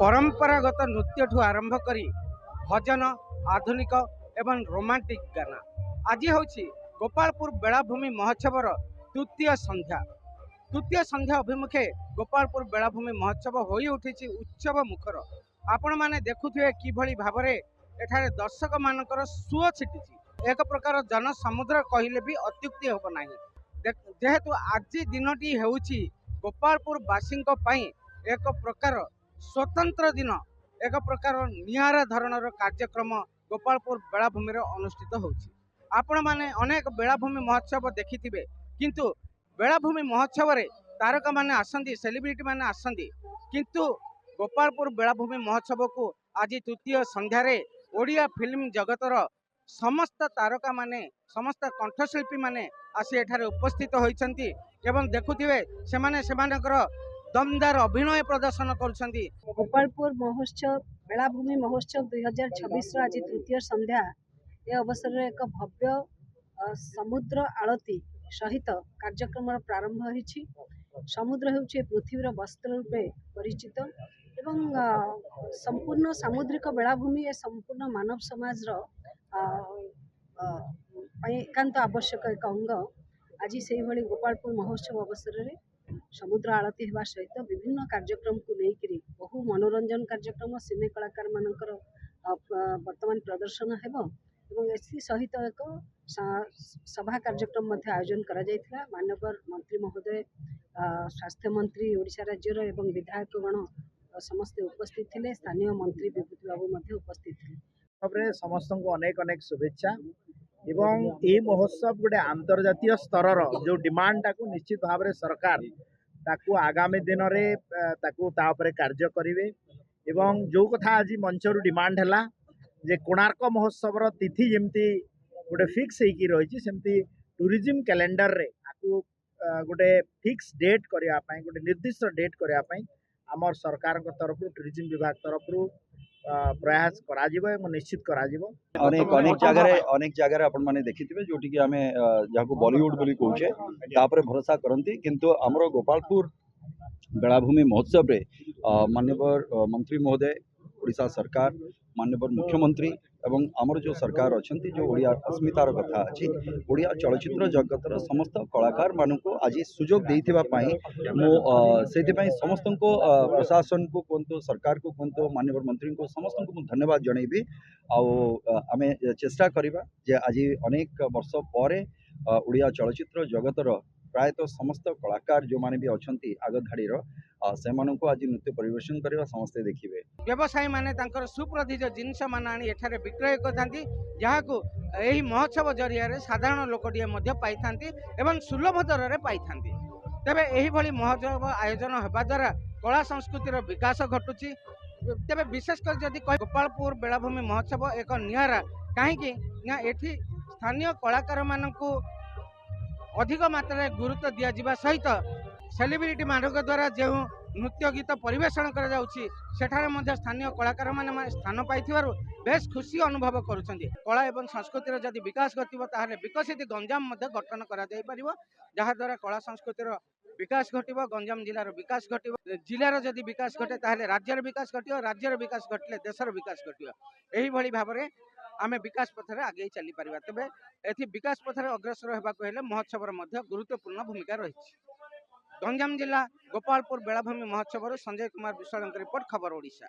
परंपरागत नृत्य ठू आरंभ करी भजन आधुनिक एवं रोमांटिक गाना आज हूँ गोपालपुर बेलाभूमि महोत्सव तृतीय संध्या अभिमुखे गोपालपुर बेलाभूमि महोत्सव हो उठी उत्सव मुखर आपण मैंने देखुए किभली भाव में एठारे दर्शक मानकर सुओ छिटी एक प्रकार जन समुद्र कहले भी अत्युक्ति हम ना जेहेतु आज दिनटी होउछि गोपालपुर वासी एक प्रकार स्वतंत्र दिन एक प्रकार नियारा धरणर कार्यक्रम गोपालपुर बेलाभूमि अनुष्ठित होउछि। आपण माने अनेक बेलाभूमि महोत्सव देखिथिबे किंतु बेलाभूमि महोत्सव रे तारका माने आसंदी सेलिब्रिटी माने आसंदी किंतु गोपालपुर बेलाभूमि महोत्सव को आज तृतीय संध्या रे ओडिया फिल्म जगतर समस्त तारका माने समस्त कंठशिल्पी माने आसी एठारे उपस्थित होइछंती एवं देखुथिबे सेमाने सेमानकर दमदार अभिनय प्रदर्शन करुछंती। गोपालपुर महोत्सव बेलाभूमि महोत्सव 2026 आज तृतीय संध्या ए अवसर में एक भव्य समुद्र आलती सहित कार्यक्रम प्रारंभ होइछि। समुद्र होउछि पृथ्वीर वस्त्र रूपे परिचित एवं संपूर्ण सामुद्रिक बेलाभूमि ए संपूर्ण मानव समाज एकांत आवश्यक एक अंग। आज से भली गोपालपुर महोत्सव अवसर में समुद्र आलती होगा सहित विभिन्न कार्यक्रम को लेकर बहु मनोरंजन कार्यक्रम सिने कलाकार मानकर वर्तमान प्रदर्शन हेबो एवं एसी सहित एक सभा कार्यक्रम आयोजन करा जायथिला। माननीय मंत्री महोदय स्वास्थ्य मंत्री ओडिशा राज्यर एवं विधायकगण समस्त उपस्थित थे। स्थानीय मंत्री विभूति बाबू उपस्थित थे। समस्त को अनेक अनेक शुभेच्छा एवं ये महोत्सव गोटे अंतर्जातीय स्तर जो डिमांड टाको निश्चित भाव में सरकार ताकू आगामी दिन में कार्य करेंगे एवं जो कथा आज मंचर डिमांड है जे कोणार्क महोत्सव तिथि जमती गोटे फिक्स होगी रही सेमती टूरिज्म कैलेंडर रे आपको गोटे फिक्स डेट करने गोटे निर्दिष्ट डेट करने आमर सरकार तरफ टूरिज्म विभाग तरफ प्रयास करा निश्चित करा अनेक जगह आपण माने देखिथिबे जोटी कि आमे जाको बॉलीवुड बोली कहूचे तापर भरोसा करंती किंतु हमरो गोपालपुर बेलाभूमि महोत्सव रे माननीय मंत्री महोदय ओडिशा सरकार माननीय मुख्यमंत्री एवं आमर जो सरकार अच्छी जो ओडिया अस्मितार कथा अच्छी ओडिया चलचित्र जगतर समस्त कलाकार मानक आज सुजोग देइथिबा पई मो सेति समस्त को प्रशासन को कहतु सरकार को कहतु माननीय मंत्री को समस्त को धन्यवाद जनइबी आमे चेष्टा करिबा जे आज अनेक वर्ष पर ओडिया चलचित्र जगतर प्रायतः समस्त कलाकार जो माने भी अच्छी आग धाड़ीर से आज नृत्य परिवेशन करवा समस्ते देखिए। व्यवसायी माने तांकर सुप्रसिद्ध जिनस मान आनी एठारे विक्रय करथांती जहाकू एही महोत्सव जरिया साधारण लोकटिए मध्य पाइथांती एवं सुलभ दर रे पाइथांती। तबे एही भली महोत्सव आयोजन हेबा द्वारा कला संस्कृतिर विकास घटुची। तबे विशेषकर जदि गोपालपुर बेलाभूमि महोत्सव एक नियारा कहीं एठी स्थानीय कलाकार मानकू अधिक मात्रा गुरुत्व दि जावा सहित सेलिब्रिटी मानक द्वारा जो नृत्य गीत परिवेषण कर स्थानीय कलाकार माने स्थान पाई बेस खुशी अनुभव करुछंती। कला एवं संस्कृतिर जदि विकास घटिबो ताहले विकसित गंजाम घटन करा जाय परिबो जहा द्वारा कला संस्कृतिर विकास घटिबो गंजाम जिलार विकास घटिबो जिलार जदि विकास घटे ताहले राज्यर विकास घटिबो राज्यर विकास घटले देशर विकास घटिबो एही भली भाबरे आमे विकास पथरे आगे चली परिबा। तबे एथि विकास पथरे अग्रसर हेबाक हेले महोत्सवर मध्य गुरुत्वपूर्ण भूमिका रहिछि। गंजाम जिला गोपालपुर बेलाभूमि महोत्सव संजय कुमार विश्वाल रिपोर्ट खबर ओडिशा।